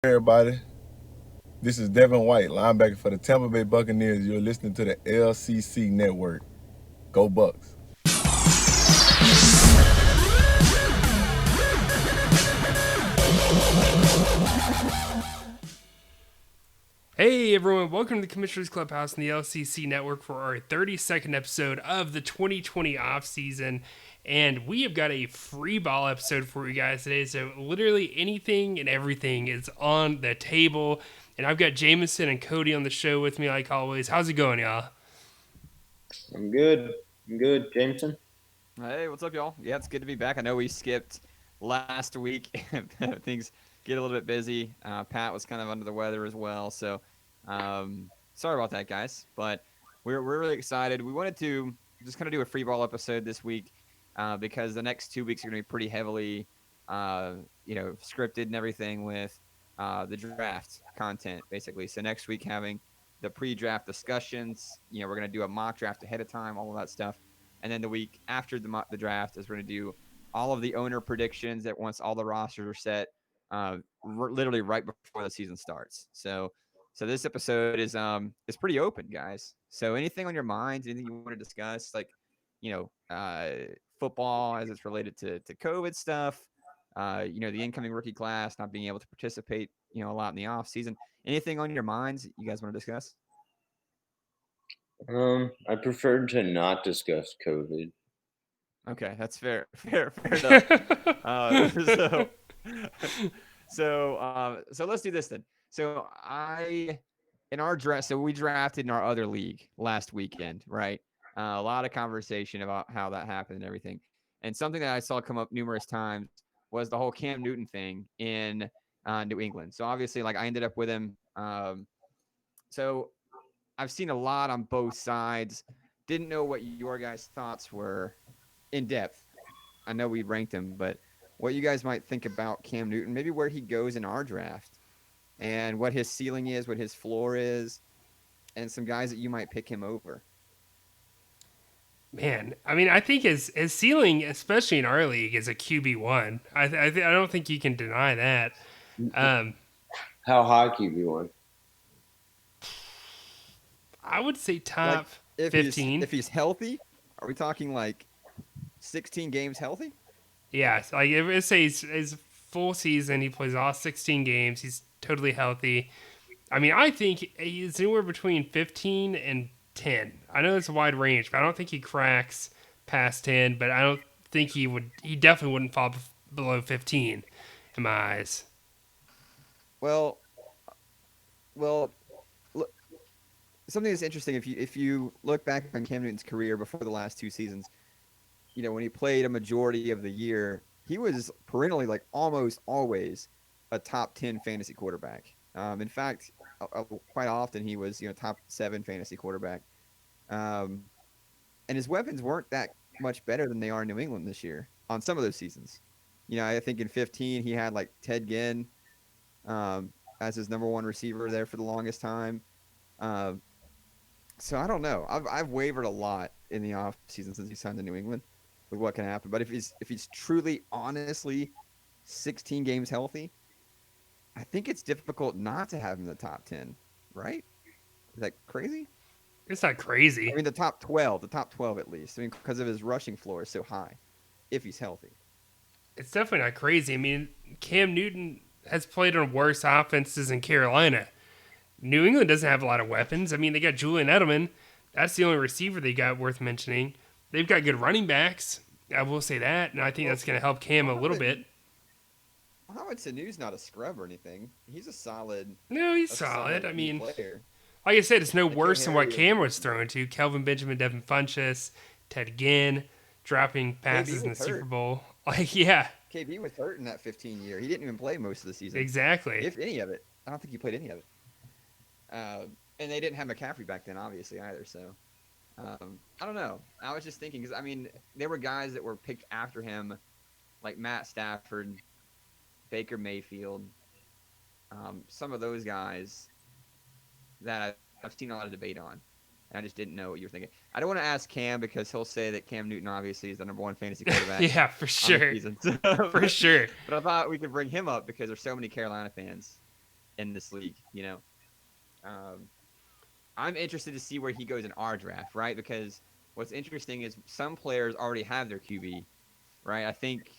Everybody, this is Devin White, linebacker for the Tampa Bay Buccaneers. You're listening to the LCC Network. Go Bucks. Hey everyone, welcome to the Commissioner's Clubhouse and the LCC Network for our 32nd episode of the 2020 off season. And we have got a free ball episode for you guys today. So literally anything and everything is on the table. And I've got Jameson and Cody on the show with me like always. How's it going, y'all? I'm good. I'm good, Jameson. Hey, what's up, y'all? Yeah, it's good to be back. I know we skipped last week. Things get a little bit busy. Pat was kind of under the weather as well, so sorry about that, guys. But we're really excited. We wanted to just kind of do a free ball episode this week because the next 2 weeks are going to be pretty heavily, scripted and everything with the draft content, basically. So next week having the pre-draft discussions. We're going to do a mock draft ahead of time, all of that stuff. And then the week after the draft is we're going to do all of the owner predictions that once all the rosters are set, literally right before the season starts. So this episode is pretty open, guys. So anything on your minds, anything you want to discuss, like football as it's related to COVID stuff, the incoming rookie class not being able to participate, a lot in the off season. Anything on your minds you guys want to discuss? I prefer to not discuss COVID. Okay, that's fair. Fair enough. So, so let's do this then. So in our draft, so we drafted in our other league last weekend, right? A lot of conversation about how that happened and everything. And something that I saw come up numerous times was the whole Cam Newton thing in New England. So obviously, like I ended up with him. So I've seen a lot on both sides. Didn't know what your guys' thoughts were in depth. I know we ranked him, but what you guys might think about Cam Newton, maybe where he goes in our draft, and what his ceiling is, what his floor is, and some guys that you might pick him over. Man, I mean, I think his ceiling, especially in our league, is a QB1. I don't think you can deny that. Um, How high QB1? I would say Like top if he's 15. if he's healthy, are we talking like 16 games healthy? Yeah, so like if it says his full season, he plays all 16 games. He's totally healthy. I mean, I think he's anywhere between 15 and 10. I know it's a wide range, but I don't think he cracks past 10. But I don't think he would. He definitely wouldn't fall below 15 in my eyes. Well, well, look, something that's interesting if you look back on Cam Newton's career before the last two seasons, when he played a majority of the year, he was perennially like almost always a top 10 fantasy quarterback. In fact, quite often he was top 7 fantasy quarterback. Um, and his weapons weren't that much better than they are in New England this year on some of those seasons. I think in 15 he had like Ted Ginn um, as his number one receiver there for the longest time. Um, so I don't know. I've wavered a lot in the offseason since he signed to New England with what can happen. But if he's truly honestly 16 games healthy, I think it's difficult not to have him in the top 10, right? Is that crazy? It's not I crazy. mean the top 12 at least. I mean because of his rushing floor is so high if he's healthy. It's definitely not crazy. I mean, Cam Newton has played on worse offenses in Carolina. New England doesn't have a lot of weapons. I mean, they got Julian Edelman. That's the only receiver they got worth mentioning. They've got good running backs. I will say that, and I think Well, that's going to help Cam a little Mohamed bit. Mohamed Sanu's not a scrub or anything. He's No, he's a solid. solid I elite mean, player. like I said, it's no Nikhil worse than what Harry was Cam was thrown to. Kelvin Benjamin, Devin Funchess, Ted Ginn, dropping KB passes in was the Super hurt. Bowl. Like, yeah, KB was hurt in that 15 year. He didn't even play most of the season, exactly. if any of it. I don't think he played any of it. And they didn't have McCaffrey back then, obviously either. So I don't know. I was just thinking because I mean there were guys that were picked after him, like Matt Stafford, Baker Mayfield, some of those guys that I've seen a lot of debate on. And I just didn't know what you were thinking. I don't want to ask Cam because he'll say that Cam Newton obviously is the number one fantasy quarterback Yeah, for on the sure. season. For sure. But I thought we could bring him up because there's so many Carolina fans in this league. I'm interested to see where he goes in our draft, right? Because what's interesting is some players already have their QB, right? I think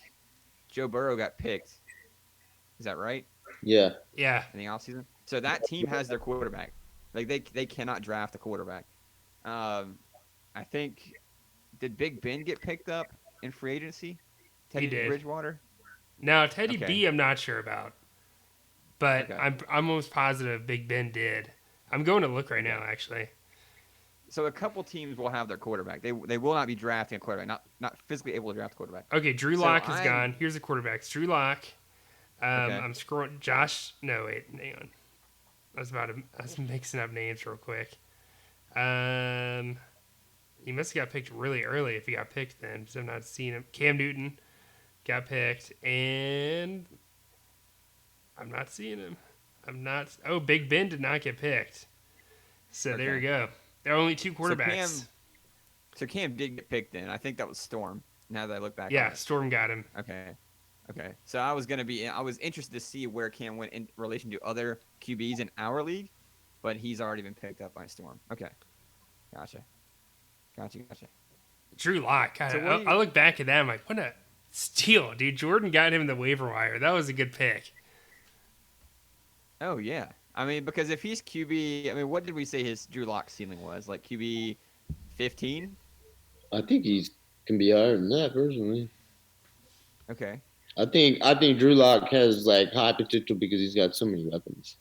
Joe Burrow got picked. Is that right? Yeah. Yeah. In the offseason? So that team has their quarterback. Like they cannot draft a quarterback. Um, I think did Big Ben get picked up in free agency? He Teddy did. Bridgewater? Now Teddy Okay. B, I'm not sure about, but Okay. I'm almost positive Big Ben did. I'm going to look right Okay. now, actually. So a couple teams will have their quarterback. They will not be drafting a quarterback, not physically able to draft a quarterback. Okay, Drew So Lock is I'm gone. Here's the quarterbacks. Drew Lock. okay. I'm scrolling. Josh. No, wait. Hang on. I was mixing up names real quick. He must have got picked really early if he got picked then, because I'm not seeing him. Cam Newton got picked, and I'm not seeing him. I'm not. Oh, Big Ben did not get picked. So there you Okay. go. There are only two So quarterbacks. Cam did get picked in. I think that was Storm. Now that I look back on Yeah, it. Storm got him. Okay. Okay. So I was interested to see where Cam went in relation to other QBs in our league, but he's already been picked up by Storm. Okay. Gotcha. Gotcha. Drew Lock. God, So what do I you look back at that. I'm like, what a steal, dude. Jordan got him in the waiver wire. That was a good pick. Oh yeah. I mean, because if he's QB, I mean, what did we say his Drew Lock ceiling was? Like QB 15? I think he's can be higher than that personally. Okay. I think Drew Lock has like high potential because he's got so many weapons.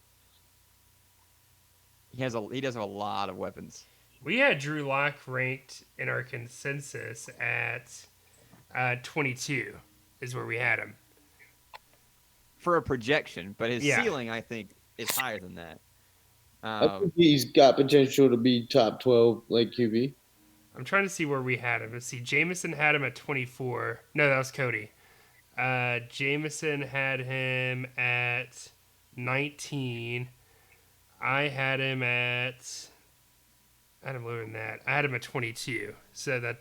He does have a lot of weapons. We had Drew Lock ranked in our consensus at 22 is where we had him. For a projection, but his Yeah. ceiling, I think, is higher than that. I think he's got potential to be top 12 like QB. I'm trying to see where we had him. Let's see. Jameson had him at 24. No, that was Cody. Jameson had him at 19. I had him lower than that. I had him at 22. So that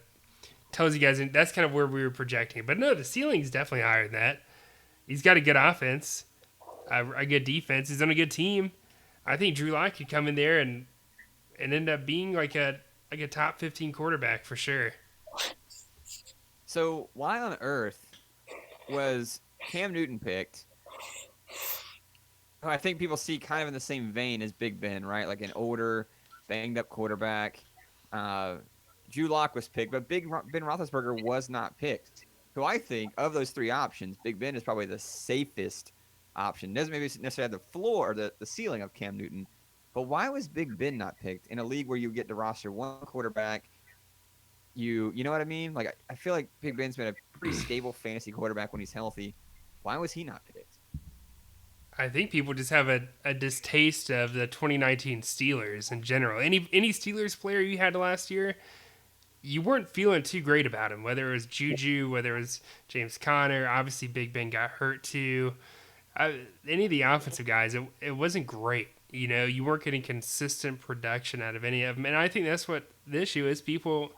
tells you guys that's kind of where we were projecting. But no, the ceiling is definitely higher than that. He's got a good offense, a good defense. He's on a good team. I think Drew Lock could come in there and end up being like a top 15 quarterback for sure. So why on earth was Cam Newton picked? I think people see kind of in the same vein as Big Ben, right? Like an older, banged up quarterback. Drew Lock was picked, but Ben Roethlisberger was not picked. So I think of those three options, Big Ben is probably the safest option. Doesn't maybe necessarily have the floor or the ceiling of Cam Newton. But why was Big Ben not picked in a league where you get to roster one quarterback? You know what I mean? Like I feel like Big Ben's been a pretty stable fantasy quarterback when he's healthy. Why was he not picked? I think people just have a distaste of the 2019 Steelers in general. Any Steelers player you had last year, you weren't feeling too great about him. Whether it was Juju, whether it was James Conner, obviously Big Ben got hurt too. Any of the offensive guys, it wasn't great. You know, you weren't getting consistent production out of any of them. And I think that's what the issue is. People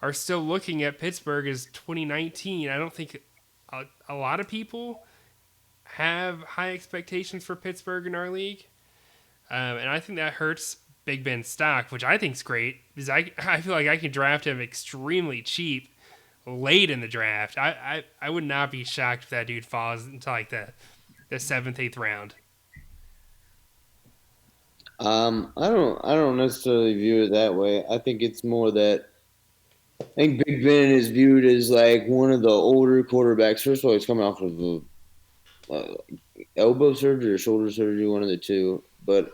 are still looking at Pittsburgh as 2019. I don't think a lot of people have high expectations for Pittsburgh in our league. And I think that hurts Big Ben's stock, which I think is great because I feel like I can draft him extremely cheap late in the draft. I would not be shocked if that dude falls into like the 7th, 8th round. I don't necessarily view it that way. I think it's more that I think Big Ben is viewed as like one of the older quarterbacks. First of all, he's coming off of a elbow surgery or shoulder surgery, one of the two. But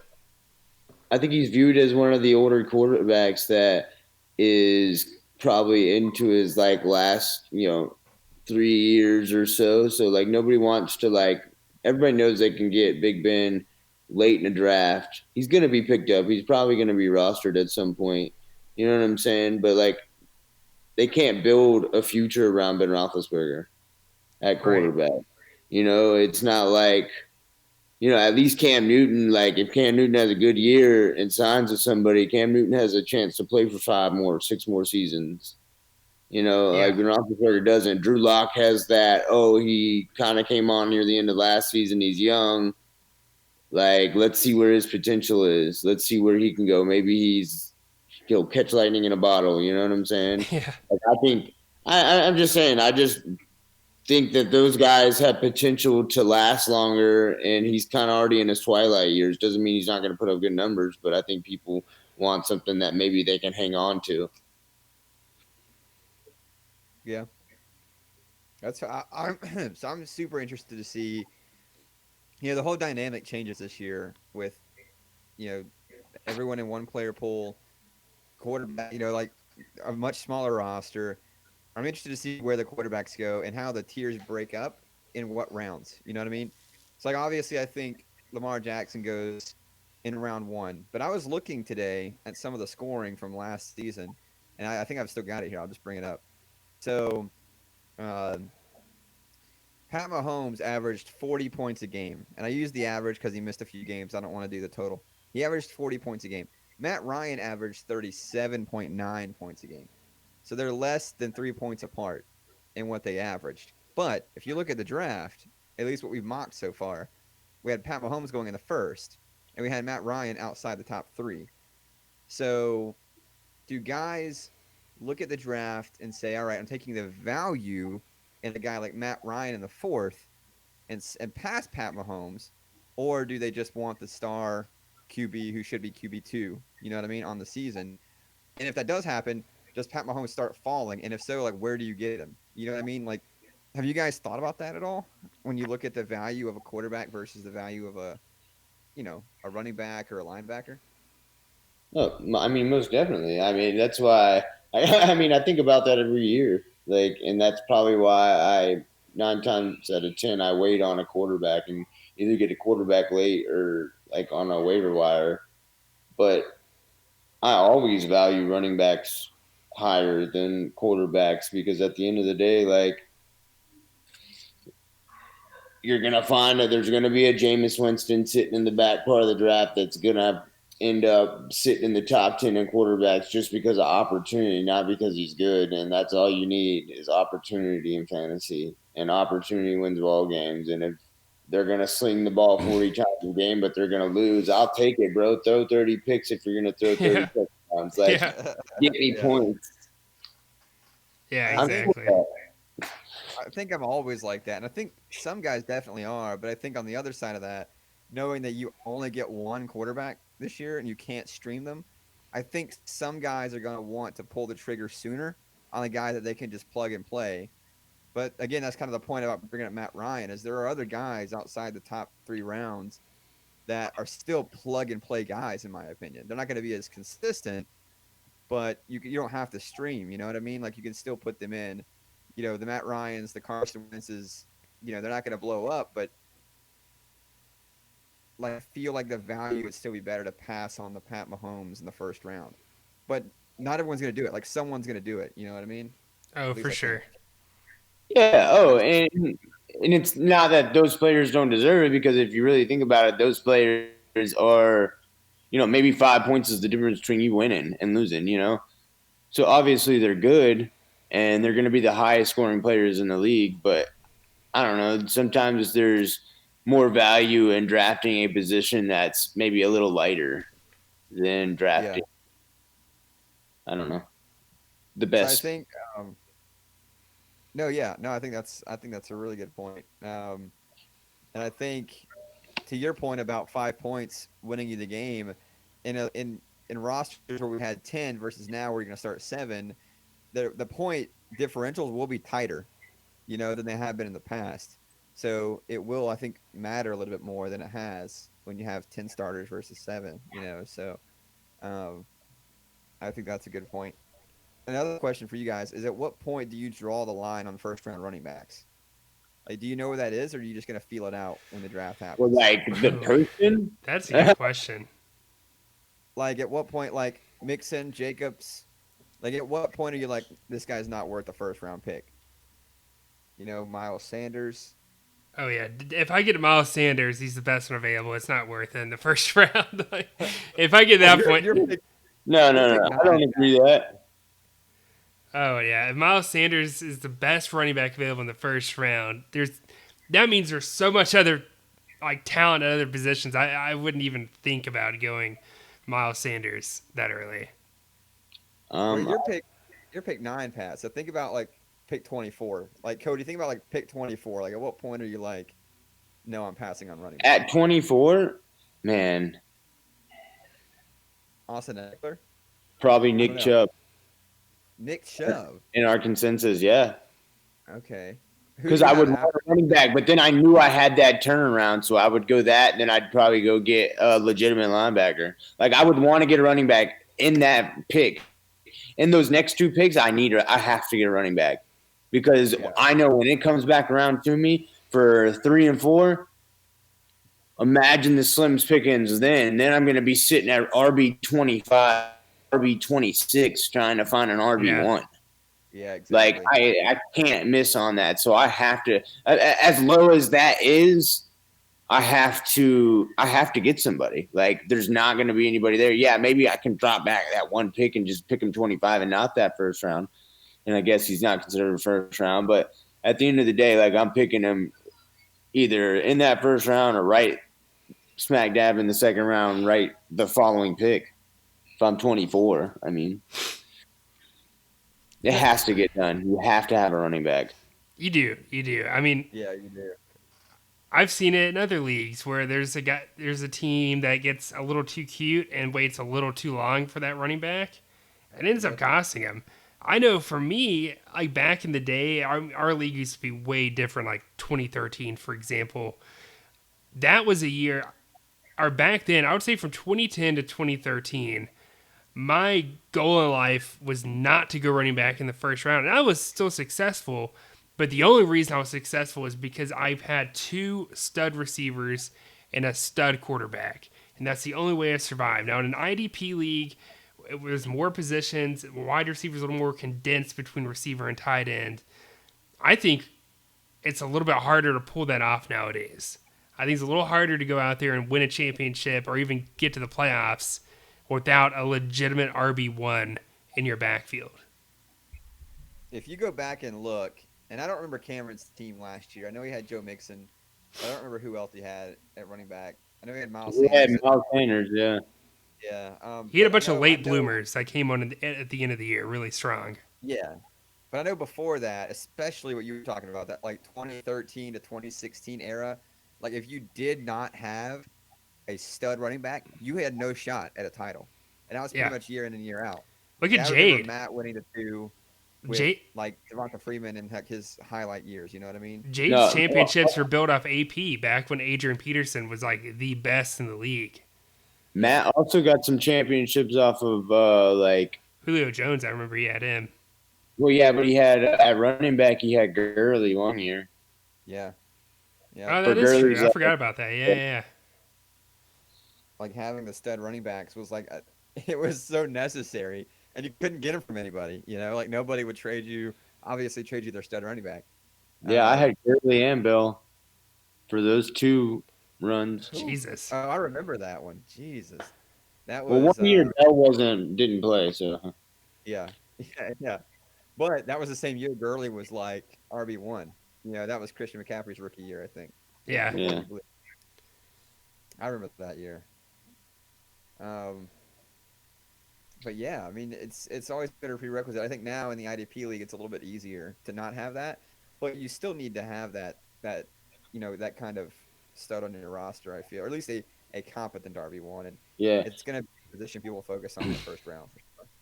I think he's viewed as one of the older quarterbacks that is probably into his like last 3 years or so. So like nobody wants to like everybody knows they can get Big Ben late in the draft. He's gonna be picked up. He's probably gonna be rostered at some point. You know what I'm saying? But like they can't build a future around Ben Roethlisberger at Right. quarterback. It's not like at least Cam Newton, like if Cam Newton has a good year and signs with somebody, Cam Newton has a chance to play for 6 more seasons. Like Yeah. Ben Roethlisberger doesn't. Drew Lock has that. Oh, he kind of came on near the end of last season. He's young. Like, let's see where his potential is. Let's see where he can go. Maybe he'll catch lightning in a bottle. You know what I'm saying? Yeah. Like, I think I'm just saying. I just think that those guys have potential to last longer, and he's kind of already in his twilight years. Doesn't mean he's not going to put up good numbers, but I think people want something that maybe they can hang on to. Yeah, I'm so I'm super interested to see. The whole dynamic changes this year with everyone in one player pool, quarterback. Like a much smaller roster. I'm interested to see where the quarterbacks go and how the tiers break up in what rounds. You know what I mean? It's like obviously I think Lamar Jackson goes in round one, but I was looking today at some of the scoring from last season, and I think I've still got it here. I'll just bring it up. So uh, Pat Mahomes averaged 40 points a game, and I use the average because he missed a few games. I don't want to do the total. He averaged 40 points a game. Matt Ryan averaged 37.9 points a game. So they're less than 3 points apart in what they averaged. But if you look at the draft, at least what we've mocked so far, we had Pat Mahomes going in the first, and we had Matt Ryan outside the top three. So do guys look at the draft and say, all right, I'm taking the value in a guy like Matt Ryan in the fourth and pass Pat Mahomes, or do they just want the star QB who should be QB2, you know what I mean, on the season? And if that does happen, does Pat Mahomes start falling? And if so, like, where do you get him? You know what I mean? Like, have you guys thought about that at all when you look at the value of a quarterback versus the value of a running back or a linebacker? No, I mean, most definitely. I mean, that's why I mean, I think about that every year. Like, and that's probably why 9 times out of 10 I wait on a quarterback and either get a quarterback late or like on a waiver wire. But I always value running backs higher than quarterbacks because at the end of the day, like you're gonna find that there's gonna be a Jameis Winston sitting in the back part of the draft that's gonna end up sitting in the top 10 in quarterbacks just because of opportunity, not because he's good. And that's all you need is opportunity in fantasy. And opportunity wins ball games. And if they're gonna sling the ball 40 times a game, but they're gonna lose, I'll take it, bro. Throw 30 picks if you're gonna throw 30 Yeah. touchdowns. Like, Yeah. get me Yeah. points. Yeah, I I'm think exactly. I think I'm always like that, and I think some guys definitely are. But I think on the other side of that, knowing that you only get one quarterback this year and you can't stream them, I think some guys are going to want to pull the trigger sooner on a guy that they can just plug and play. But again, that's kind of the point about bringing up Matt Ryan is there are other guys outside the top 3 rounds that are still plug and play guys, in my opinion. They're not going to be as consistent, but you don't have to stream. You know what I mean? Like you can still put them in. The Matt Ryans, the Carson Wentz's. They're not going to blow up, but like I feel like the value would still be better to pass on the Pat Mahomes in the first round. But not everyone's going to do it. Like someone's going to do it. You know what I mean? Oh, At least for I think. sure. Yeah. Oh, and it's not that those players don't deserve it because if you really think about it, those players are, maybe 5 points is the difference between you winning and losing. So obviously they're good and they're going to be the highest scoring players in the league. But I don't know. Sometimes there's more value in drafting a position that's maybe a little lighter than Yeah. drafting. I don't know the So I best. think. Um, no, yeah, no. I think that's a really good point. And I think to your point about 5 points winning you the game, in rosters where we had 10 versus now we're going to start 7, the point differentials will be tighter, than they have been in the past. So it will, I think, matter a little bit more than it has when you have 10 starters versus 7. So um, I think that's a good point. Another question for you guys is: at what point do you draw the line on first round running backs? Like, do you know where that is, or are you just going to feel it out when the draft Well, happens? like the Ooh, person. that's a good question. Like, at what point, like Mixon, Jacobs, like, at what point are you like, this guy's not worth a first round pick? Miles Sanders. Oh yeah, if I get Miles Sanders, he's the best one available. It's not worth it in the first round. Like, if I get Well, that you're point, you're pick, No, you're no, pick no. nine. I don't agree with that. oh yeah, if Miles Sanders is the best running back available in the first round, that means there's so much other like talent at other positions, I wouldn't even think about going Miles Sanders that early. Well, Um, your pick 9, Pat. So think about like pick 24. Like Cody, think about like pick 24. Like at what point are you like, no, I'm passing on running back? at 24, man, Austin Eckler? probably I don't Nick know. Chubb Nick Chubb. in our consensus, yeah. Okay. Who do Because you I have would want after a running back, but then I knew I had that turnaround, so I would go that, and then I'd probably go get a legitimate linebacker. Like I would want to get a running back in that pick. In those next 2 picks, I have to get a running back because Yeah. I know when it comes back around to me for 3 and 4, imagine the Slims pickings then. Then I'm going to be sitting at RB 25, RB 26, trying to find an RB Yeah. one. Yeah, Like exactly. I can't miss on that. So I have to, as low as that is, I have to get somebody. Like there's not going to be anybody there. Yeah, maybe I can drop back that one pick and just pick him 25 and not that first round. And I guess he's not considered a first round. But at the end of the day, like I'm picking him either in that first round or right smack dab in the second round, right the following pick. If I'm 24, I mean, it has to get done. You have to have a running back. You do. I mean, Yeah, you do. I've seen it in other leagues where there's a team that gets a little too cute and waits a little too long for that running back, and ends up Yep. costing them. I know for me, like back in the day, our league used to be way different. Like 2013, for example, that was a year. Or back then, I would say from 2010 to 2013, my goal in life was not to go running back in the first round. And I was still successful, but the only reason I was successful is because I've had 2 stud receivers and a stud quarterback. And that's the only way I survived. Now, in an IDP league, it was more positions, wide receivers a little more condensed between receiver and tight end. I think it's a little bit harder to pull that off nowadays. I think it's a little harder to go out there and win a championship or even get to the playoffs without a legitimate RB1 in your backfield. If you go back and look, and I don't remember Cameron's team last year. I know he had Joe Mixon. I don't remember who else he had at running back. I know he had Miles Yeah, Sanders. Miles Sanders, yeah. Yeah. He had a But bunch of I late know, bloomers that came on at the end of the year really strong. yeah. But I know before that, especially what you were talking about, that like 2013 to 2016 era, like if you did not have a stud running back, you had no shot at a title. And that was pretty Yeah. much year in and year out. Look Like at I remember Jade. Matt winning the 2 with Jade like Devonta Freeman and like his highlight years. You know what I mean? Jade's No, championships were built off AP back when Adrian Peterson was like the best in the league. Matt also got some championships off of like. Julio Jones, I remember he had him. Well, yeah, but he had at running back he had Gurley one year. Yeah. Yeah. Oh, For that is true. Gurley's I forgot about that. Yeah. Like having the stud running backs was like it was so necessary, and you couldn't get them from anybody. You know, like nobody would obviously trade you their stud running back. Yeah, I Um, had Gurley and Bell for those 2 runs. Jesus. oh, I remember that one. Jesus, that Well, one was year Bell didn't play, so yeah, yeah. But that was the same year Gurley was like RB1. You know, that was Christian McCaffrey's rookie year, I think. Yeah. yeah. I remember that year. Um, but yeah, I mean, it's always been a prerequisite. I think now in the IDP league, it's a little bit easier to not have that, but you still need to have that that kind of stud on your roster. I feel, or at least a competent RB1, and Yeah. it's going to be a position people focus on in the first round.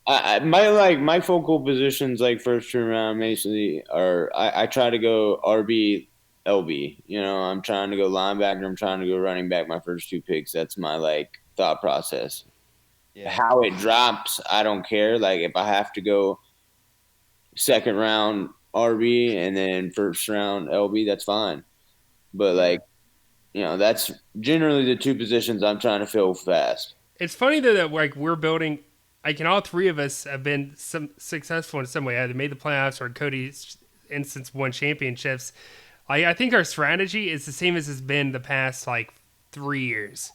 My focal positions like first round basically are I try to go RB LB. You know, I'm trying to go linebacker, I'm trying to go running back my first 2 picks. That's my like thought process. Yeah, How it drops, I don't care. Like if I have to go second round RB and then first round LB, that's fine. But yeah, like, that's generally the 2 positions I'm trying to fill fast. It's funny though that like we're building, like, and all 3 of us have been some successful in some way. Either made the playoffs or Cody's instance won championships. I think our strategy is the same as it's been the past like 3 years.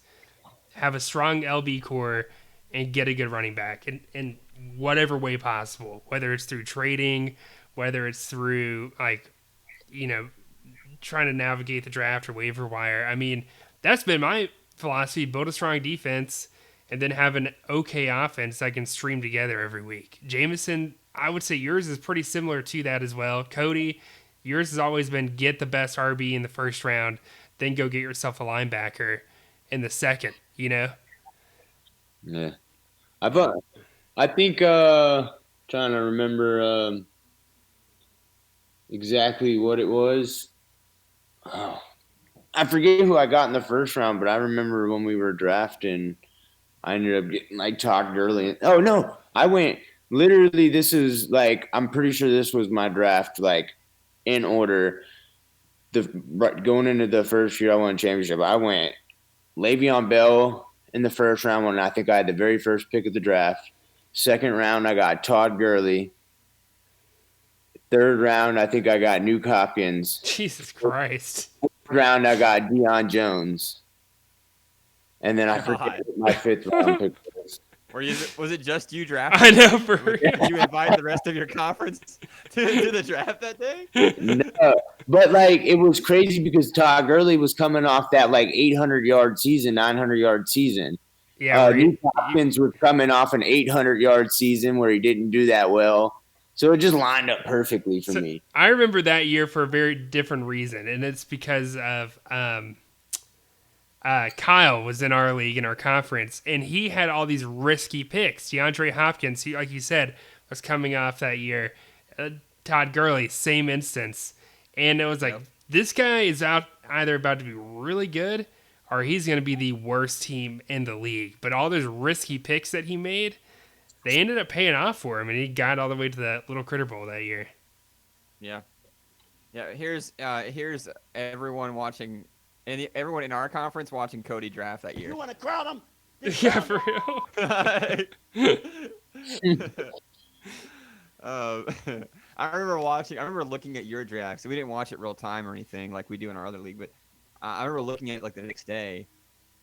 Have a strong LB core and get a good running back in whatever way possible. Whether it's through trading, whether it's through like, you know, trying to navigate the draft or waiver wire. I mean, that's been my philosophy: build a strong defense and then have an okay offense that can stream together every week. Jameson, I would say yours is pretty similar to that as well. Cody, yours has always been get the best RB in the first round, then go get yourself a linebacker in the second. You know. Yeah. I think trying to remember exactly what it was. Oh, I forget who I got in the first round, but I remember when we were drafting, I ended up getting like Todd Gurley. Oh no, I went literally. This is like I'm pretty sure this was my draft like in order. Going into the first year I won a championship, I went Le'Veon Bell in the first round when I think I had the very first pick of the draft. Second round, I got Todd Gurley. Third round, I think I got Nuke Hopkins. Jesus Christ. Fourth round, I got Deion Jones. And then I forget God. what my fifth round pick was. Was it just you drafting? I know for real. Did you invite the rest of your conference to the draft that day? No, but like it was crazy because Todd Gurley was coming off that like 800-yard season, 900-yard season. Yeah, Nuke Hopkins was coming off an 800-yard season where he didn't do that well. So it just lined up perfectly for me. I remember that year for a very different reason, and it's because of Kyle was in our league, in our conference, and he had all these risky picks. DeAndre Hopkins, he, like you said, was coming off that year. Todd Gurley, same instance. And it was like, this guy is either about to be really good or he's going to be the worst team in the league. But all those risky picks that he made, they ended up paying off for him, and he got all the way to that Little Critter Bowl that year. Yeah. Yeah, here's everyone watching, and everyone in our conference watching Cody draft that year. You want to crowd him? Yeah, for real. I remember looking at your draft. So we didn't watch it real time or anything like we do in our other league, but I remember looking at it like the next day,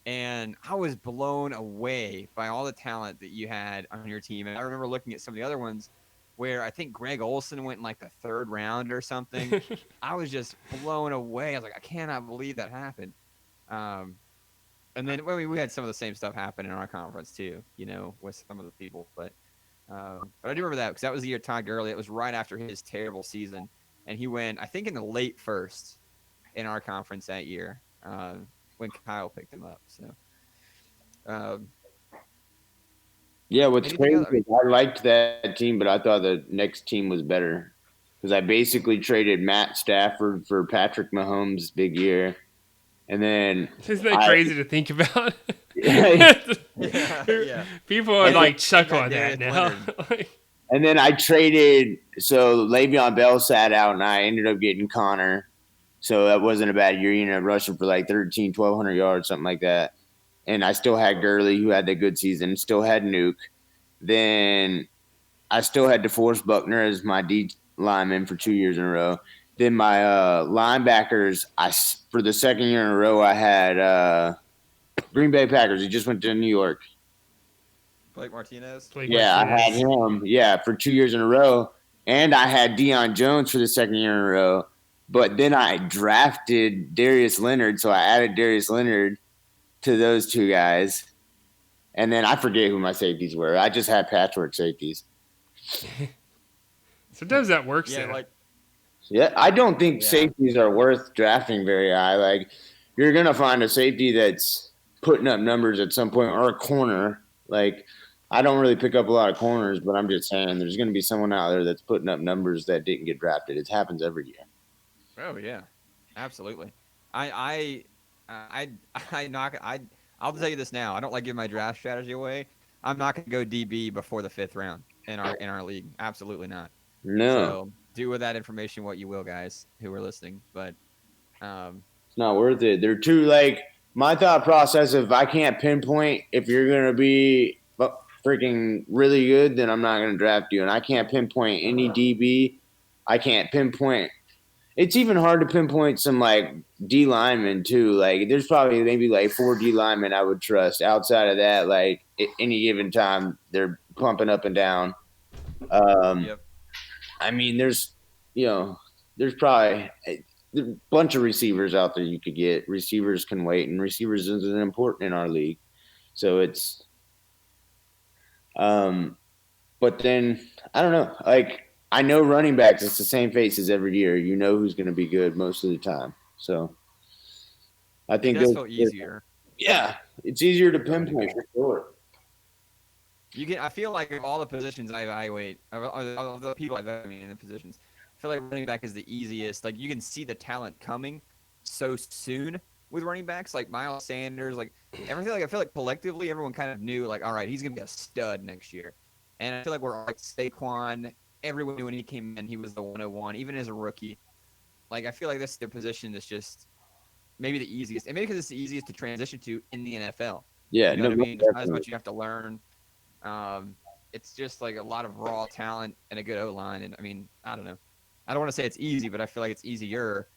and I was blown away by all the talent that you had on your team. And I remember looking at some of the other ones where I think Greg Olson went in like the third round or something. I was just blown away. I was like, I cannot believe that happened. And then we had some of the same stuff happen in our conference too, you know, with some of the people. But I do remember that because that was the year Todd Gurley. It was right after his terrible season, and he went, I think, in the late first in our conference that year when Kyle picked him up. So, yeah, what's crazy is I liked that team, but I thought the next team was better because I basically traded Matt Stafford for Patrick Mahomes' big year. And then isn't that crazy to think about? yeah. People would like chuckle at that now. And then I traded, so Le'Veon Bell sat out, and I ended up getting Connor. So that wasn't a bad year. You know, rushing for like 1,200 yards, something like that. And I still had Gurley, who had that good season. Still had Nuke. Then I still had DeForest Buckner as my D lineman for 2 years in a row. Then my linebackers, for the second year in a row, I had Green Bay Packers. He just went to New York. Blake Martinez? I had him. Yeah, for 2 years in a row. And I had Deion Jones for the second year in a row. But then I drafted Darius Leonard, so I added Darius Leonard to those two guys. And then I forget who my safeties were. I just had patchwork safeties. Sometimes that works. Yeah, I don't think safeties are worth drafting very high. Like, you're going to find a safety that's putting up numbers at some point, or a corner. Like, I don't really pick up a lot of corners, but I'm just saying there's going to be someone out there that's putting up numbers that didn't get drafted. It happens every year. Oh yeah, absolutely. I'll tell you this now. I don't like giving my draft strategy away. I'm not going to go DB before the 5th round in our league. Absolutely not. No. So do with that information what you will, guys who are listening. But it's not worth it. They're too, like, my thought process, if I can't pinpoint if you're going to be freaking really good, then I'm not going to draft you. And I can't pinpoint any DB. I can't pinpoint. It's even hard to pinpoint some, like, D linemen, too. Like, there's probably maybe, like, 4 D linemen I would trust. Outside of that, like, at any given time, they're pumping up and down. I mean, there's probably a bunch of receivers out there you could get. Receivers can wait, and receivers isn't important in our league. So it's but then I don't know. Like I know running backs, it's the same faces every year. You know who's going to be good most of the time. So I It think does feel easier. yeah, it's easier to Going to pinpoint for sure. You can. I feel like of all the positions I evaluate, of the people I evaluate in the positions, I feel like running back is the easiest. Like you can see the talent coming so soon with running backs, like Miles Sanders, like everything. Like I feel like collectively, everyone kind of knew, like, all right, he's gonna be a stud next year. And I feel like we're like Saquon. Everyone knew when he came in, he was the 101, even as a rookie. Like I feel like this is the position that's just maybe the easiest, and maybe because it's the easiest to transition to in the NFL. Yeah, You know no, what I mean? There's not as definitely. much you have to learn. Um, it's just like a lot of raw talent and a good O line. And I mean, I don't know. I don't want to say it's easy, but I feel like it's easier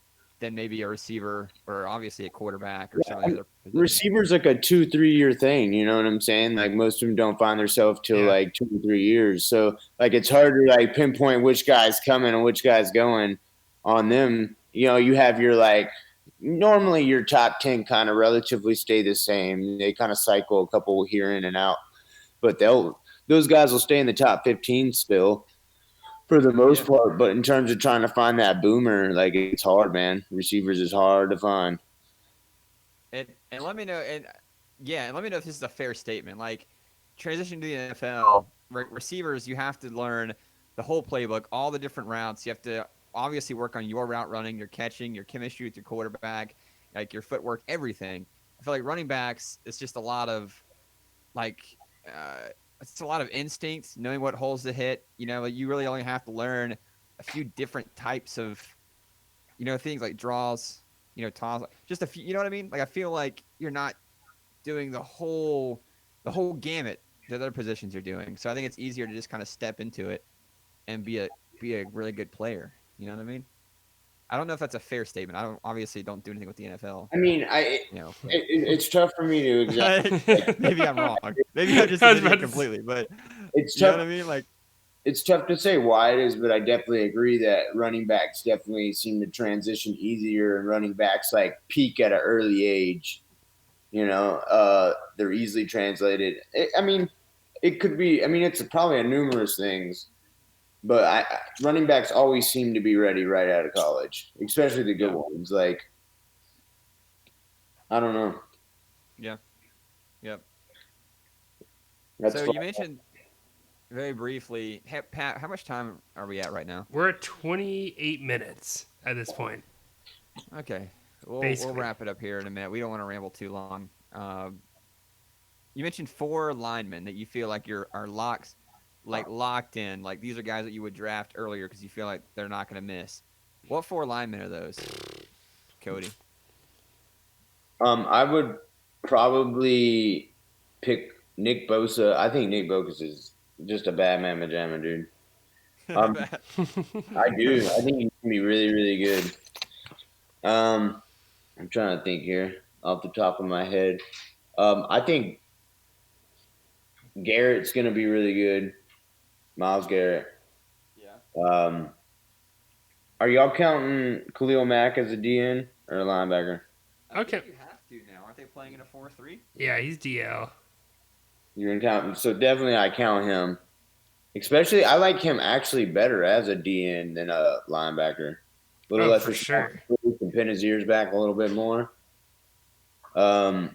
than maybe a receiver or obviously a quarterback or some of the other positions. Receivers like a 2-3 year thing, you know what I'm saying? Like most of them don't find themselves till Yeah. like 2 or 3 years. So like it's hard to like pinpoint which guy's coming and which guy's going on them. You know, you have your like normally your top 10 kind of relatively stay the same. They kind of cycle a couple here in and out, but those guys will stay in the top 15 still for the most part. But in terms of trying to find that boomer, like it's hard, man. Receivers is hard to find. And let me know and let me know if this is a fair statement. Like transition to the NFL, receivers, you have to learn the whole playbook, all the different routes. You have to obviously work on your route running, your catching, your chemistry with your quarterback, like your footwork, everything. I feel like running backs, it's just a lot of like uh, it's a lot of instinct, knowing what holes to hit. You know, like you really only have to learn a few different types of things like draws, toss, just a few. You know what I mean? Like I feel like you're not doing the whole gamut that other positions are doing. So I think it's easier to just kind of step into it and be a really good player. You know what I mean? I don't know if that's a fair statement. I don't obviously don't do anything with the NFL. I mean, But it's tough for me to exactly. maybe I'm wrong. Maybe I'm just I an was about idiot to completely. But It's you know tough. what I mean? Like, It's tough to say why it is, but I definitely agree that running backs definitely seem to transition easier, and running backs like peak at an early age. You know, they're easily translated. I mean, it could be. I mean, it's probably a numerous things, but running backs always seem to be ready right out of college, especially the good yeah, ones. Like I don't know. yeah, yeah. That's So fun. you mentioned very briefly, Pat, how much time are we at right now? We're at 28 minutes at this point. Okay, we'll Basically. wrap it up here in a minute. We don't want to ramble too long. You mentioned 4 linemen that you feel like are locked in. Like these are guys that you would draft earlier because you feel like they're not going to miss. What 4 linemen are those, Cody? I would probably pick Nick Bosa. I think Nick Bosa is just a bad man pajama, dude. Um, I do. I think he can be really, really good. I'm trying to think here off the top of my head. I think Garrett's going to be really good. Miles Garrett. Yeah. Um, are y'all counting Khalil Mack as a DN or a linebacker? I Okay. think you have to now. Aren't they playing in a 4-3? Yeah, he's DL. You're going to count. So definitely I count him. Especially, I like him actually better as a DN than a linebacker. A little Oh, less for sure. responsibility, can pin his ears back a little bit more. And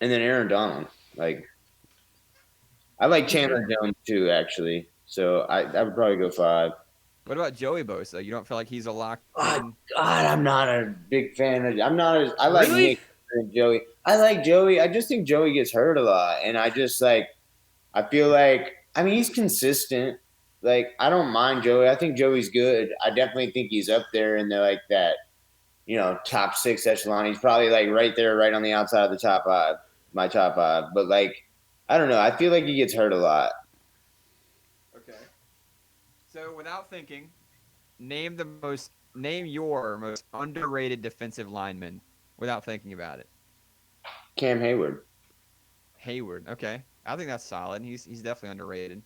then Aaron Donald. Like, I like Okay. Chandler Jones too, actually. So I would probably go 5. What about Joey Bosa? You don't feel like he's a locked Oh, in? God, I'm not a big fan of. I'm not as. I like Really? Nick and Joey. I like Joey. I just think Joey gets hurt a lot, and I just like. I feel like. I mean, he's consistent. Like I don't mind Joey. I think Joey's good. I definitely think he's up there in the like that. Top 6 echelon. He's probably like right there, right on the outside of the top 5. My top 5, but like. I don't know. I feel like he gets hurt a lot. Okay. So without thinking, name your most underrated defensive lineman without thinking about it. Cam Hayward. Hayward. Okay. I think that's solid. He's definitely underrated.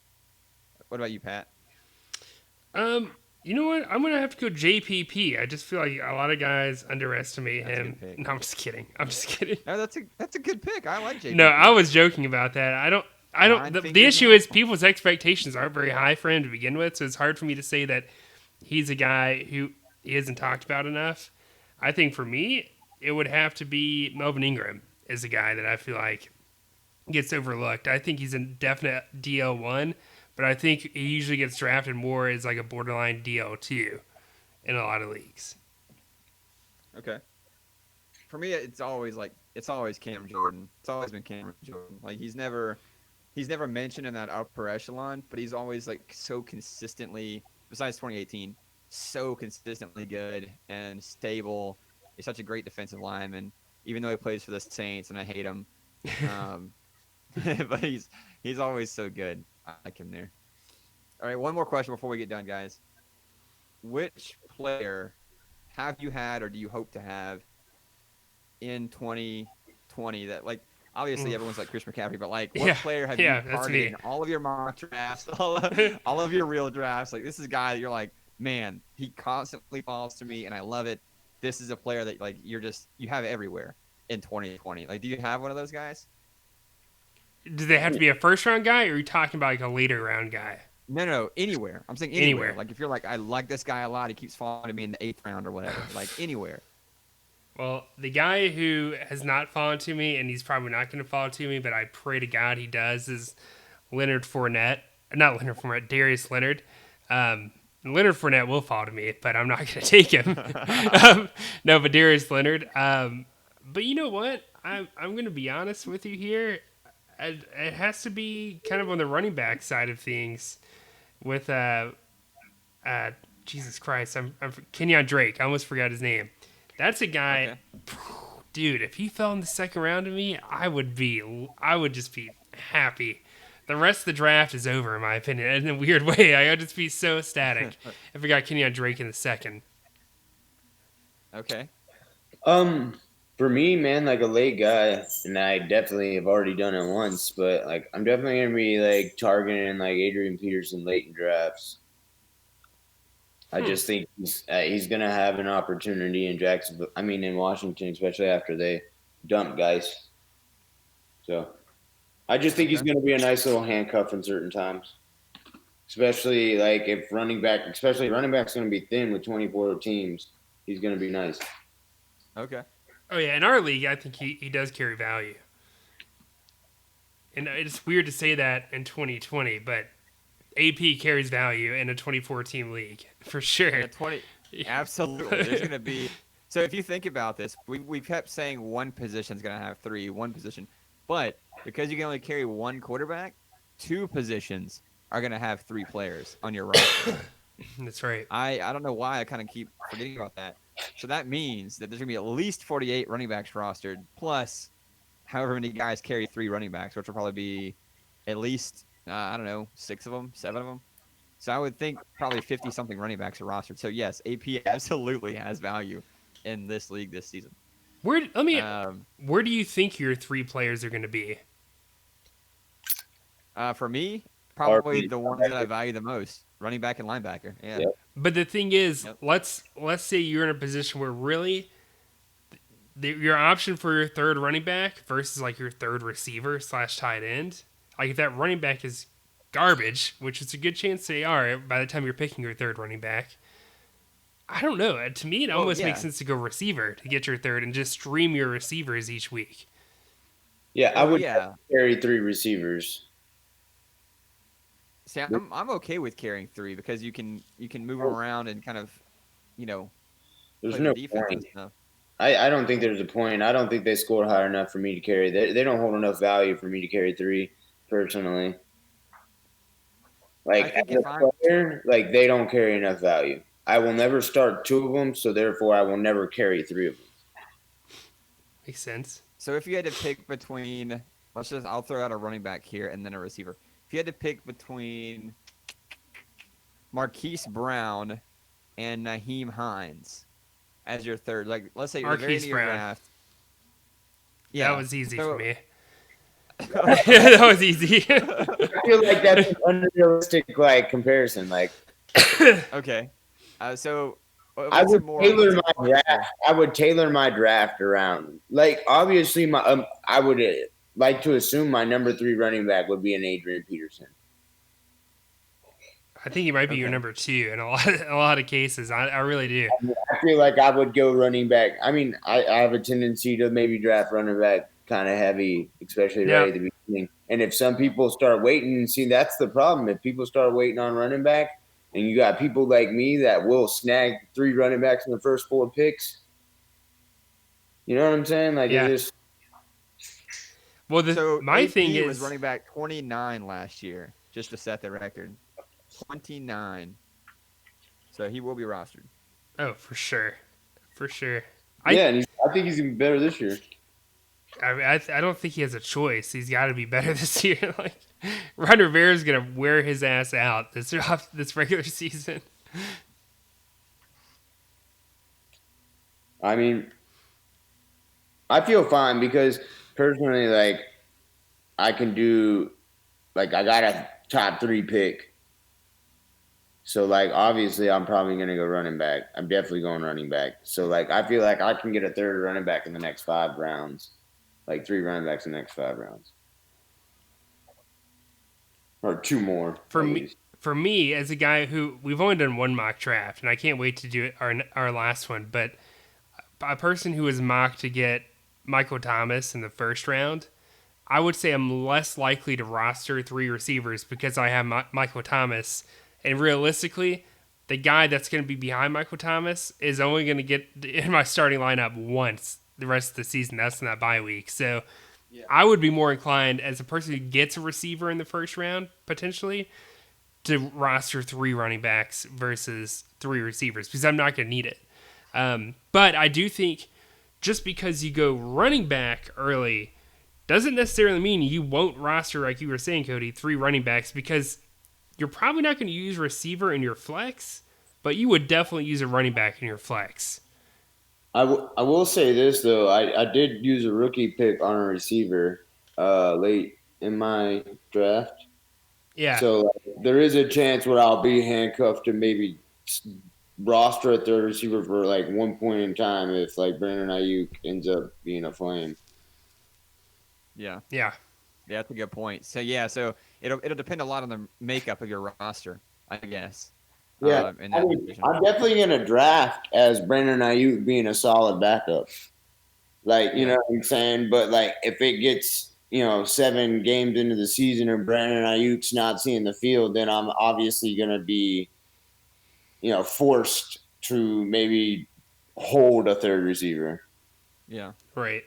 What about you, Pat? You know what? I'm gonna have to go JPP. I just feel like a lot of guys underestimate That's a him. good pick. No, I'm just kidding. I'm just kidding. No, that's a good pick. I like JPP. No, I was joking about that. I don't. Nine The fingers issue now? is people's expectations aren't very high for him to begin with, so it's hard for me to say that he's a guy who he isn't talked about enough. I think for me, it would have to be Melvin Ingram is a guy that I feel like gets overlooked. I think he's a definite DL1, but I think he usually gets drafted more as like a borderline DL2 in a lot of leagues. Okay. For me, it's always Cam Jordan. It's always been Cam Jordan. Like he's never mentioned in that upper echelon, but he's always like so consistently. Besides 2018, so consistently good and stable. He's such a great defensive lineman, even though he plays for the Saints, and I hate him. But he's always so good. I like him there. All right, one more question before we get done, guys. Which player have you had or do you hope to have in 2020 that, like, obviously everyone's like Chris McCaffrey, but like what player have you targeted in all of your mock drafts, all of your real drafts? Like, this is a guy that you're like, man, he constantly falls to me and I love it. This is a player that like you have everywhere in 2020. Like, do you have one of those guys? Do they have to be a first round guy, or are you talking about like a later round guy? No, anywhere. I'm saying anywhere. Like, if you're like, I like this guy a lot, he keeps falling to me in the 8th round or whatever. Like, anywhere. Well, the guy who has not fallen to me, and he's probably not going to fall to me, but I pray to God he does, is Leonard Fournette. Not Leonard Fournette, Darius Leonard. Leonard Fournette will fall to me, but I'm not going to take him. No, but Darius Leonard. But you know what? I'm going to be honest with you here. It has to be kind of on the running back side of things with Jesus Christ, I'm Kenyon Drake. I almost forgot his name. That's a guy, dude. If he fell in the second round to me, I would just be happy. The rest of the draft is over, in my opinion, in a weird way. I would just be so ecstatic if we got Kenyon Drake in the second. Okay. For me, man, like a late guy, and I definitely have already done it once, but like I'm definitely gonna be like targeting like Adrian Peterson late in drafts. I just think he's gonna have an opportunity in Jacksonville. I mean, in Washington, especially after they dump guys. So I just think he's gonna be a nice little handcuff in certain times, especially like if running back's gonna be thin with 24 teams. He's gonna be nice. Okay. Oh yeah, in our league, I think he does carry value. And it's weird to say that in 2020, but AP carries value in a 24-team league for sure. Absolutely. There's going to be. So if you think about this, we kept saying one position's going to have one position, but because you can only carry one quarterback, 2 positions are going to have 3 players on your roster. That's right. I don't know why I kind of keep forgetting about that. So that means that there's going to be at least 48 running backs rostered, plus however many guys carry 3 running backs, which will probably be at least, 6 of them, 7 of them. So I would think probably 50-something running backs are rostered. So, yes, AP absolutely has value in this league this season. Where do you think your 3 players are going to be? For me, probably the ones that I value the most, running back and linebacker. Yeah. Yep. But the thing is, let's say you're in a position where really your option for your third running back versus like your third receiver / tight end, like if that running back is garbage, which is a good chance they are by the time you're picking your third running back, I don't know. To me, it almost makes sense to go receiver to get your third and just stream your receivers each week. Yeah, I would carry 3 receivers. See, I'm okay with carrying 3 because you can move them around and kind of, there's no point. I don't think there's a point. I don't think they scored high enough for me to carry. They don't hold enough value for me to carry 3 personally. Like as a player, like they don't carry enough value. I will never start 2 of them, so therefore I will never carry 3 of them. Makes sense. So if you had to pick between, I'll throw out a running back here and then a receiver. If you had to pick between Marquise Brown and Nyheim Hines as your third, like let's say you're very near your draft. Yeah, that was easy for me. That was easy. I feel like that's an unrealistic comparison. Like, okay, So I what's a would more tailor what's a my more draft. I would tailor my draft around, like, obviously I would like to assume my number 3 running back would be an Adrian Peterson. I think he might be your Okay. number 2 in a lot of cases. I really do. I feel like I would go running back. I mean, I have a tendency to maybe draft running back kind of heavy, especially right Now, at the beginning. And if some people start waiting, see, that's the problem. If people start waiting on running back, and you got people like me that will snag 3 running backs in the first 4 picks, you know what I'm saying? Like, yeah. it's just Well, So my thing AP was is, running back 29 last year, just to set the record. 29. So he will be rostered. oh, for sure, for sure. yeah. And I think he's even better this year. I don't think he has a choice. He's got to be better this year. Like Ron Rivera's gonna wear his ass out this regular season. I mean, I feel fine because personally, like, I can do, like, I got a top 3 pick. So, like, obviously, I'm probably going to go running back. I'm definitely going running back. So, like, I feel like I can get a third running back in the next 5 rounds, like 3 running backs in the next 5 rounds, or 2 more For at me, least. for me as a guy who we've only done one mock draft, and I can't wait to do it our last one. But a person who was mocked to get Michael Thomas in the first round, I would say I'm less likely to roster 3 receivers because I have Michael Thomas. And realistically, the guy that's going to be behind Michael Thomas is only going to get in my starting lineup once the rest of the season. That's in that bye week. So I would be more inclined, as a person who gets a receiver in the first round, potentially, to roster 3 running backs versus 3 receivers because I'm not going to need it. But I do think just because you go running back early doesn't necessarily mean you won't roster, like you were saying, Cody, 3 running backs because you're probably not going to use receiver in your flex, but you would definitely use a running back in your flex. I will say this, though. I did use a rookie pick on a receiver late in my draft. Yeah. So, like, there is a chance where I'll be handcuffed to maybe roster a third receiver for like one point in time if like Brandon Ayuk ends up being a flame. Yeah. Yeah. Yeah, that's a good point. So yeah, so it'll depend a lot on the makeup of your roster, I guess. Yeah, In I that mean, division. I'm definitely gonna draft as Brandon Ayuk being a solid backup. Like, you Yeah. know what I'm saying? But like, if it gets 7 games into the season and Brandon Ayuk's not seeing the field, then I'm obviously gonna be forced to maybe hold a third receiver. Yeah. Right.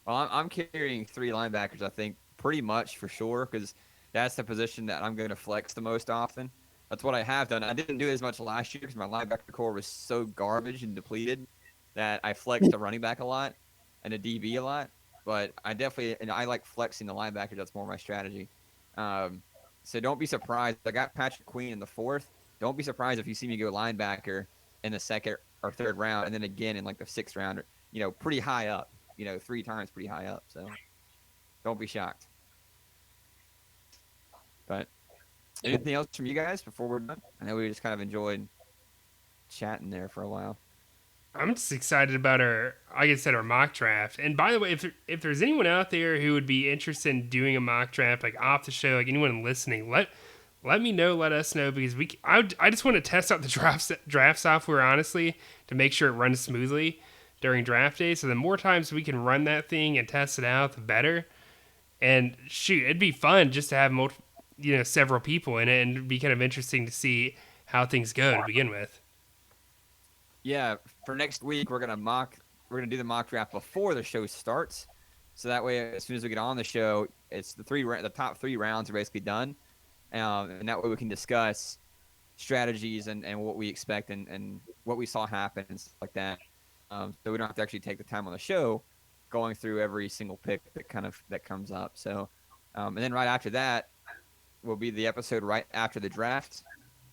Well, I'm carrying 3 linebackers, I think, pretty much for sure, because that's the position that I'm going to flex the most often. That's what I have done. I didn't do as much last year because my linebacker core was so garbage and depleted that I flexed the running back a lot and the DB a lot. But I like flexing the linebacker. That's more my strategy. Um, so don't be surprised. I got Patrick Queen in the 4th. Don't be surprised if you see me go linebacker in the 2nd or 3rd round, and then again in like the 6th round, pretty high up. 3 times pretty high up. So don't be shocked. But anything else from you guys before we're done? I know we just kind of enjoyed chatting there for a while. I'm just excited about like I said, our mock draft. And by the way, if there's anyone out there who would be interested in doing a mock draft, like off the show, like anyone listening, let me know, let us know, because I just want to test out the draft software, honestly, to make sure it runs smoothly during draft day. So the more times we can run that thing and test it out, the better. And shoot, it'd be fun just to have several people in it, and it'd be kind of interesting to see how things go to begin with. Yeah, for next week we're gonna do the mock draft before the show starts, so that way as soon as we get on the show, it's the top 3 rounds are basically done, and that way we can discuss strategies and what we expect and what we saw happen and stuff like that. So we don't have to actually take the time on the show going through every single pick that comes up. So, and then right after that will be the episode right after the draft,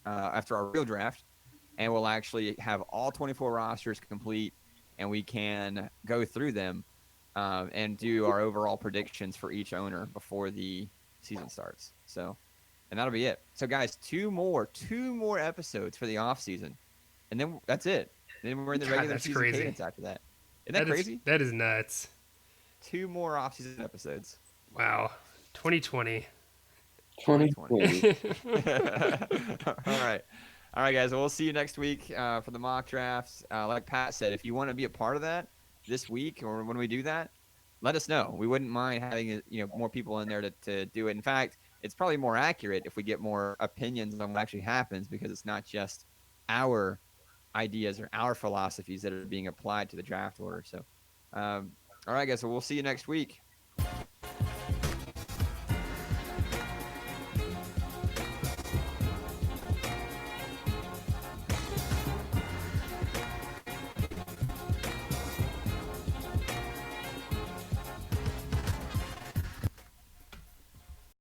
after our real draft, and we'll actually have all 24 rosters complete, and we can go through them and do our overall predictions for each owner before the season starts. So, and that'll be it. So, guys, two more episodes for the off season. and then that's it. Then we're in the God, regular that's season crazy. cadence after that. Isn't that crazy? That is nuts. 2 more off-season episodes. Wow. 2020. 2020. All right. All right, guys. Well, we'll see you next week for the mock drafts. Like Pat said, if you want to be a part of that this week or when we do that, let us know. We wouldn't mind having more people in there to do it. In fact, it's probably more accurate if we get more opinions on what actually happens because it's not just our ideas or our philosophies that are being applied to the draft order. So, all right, guys. So we'll see you next week.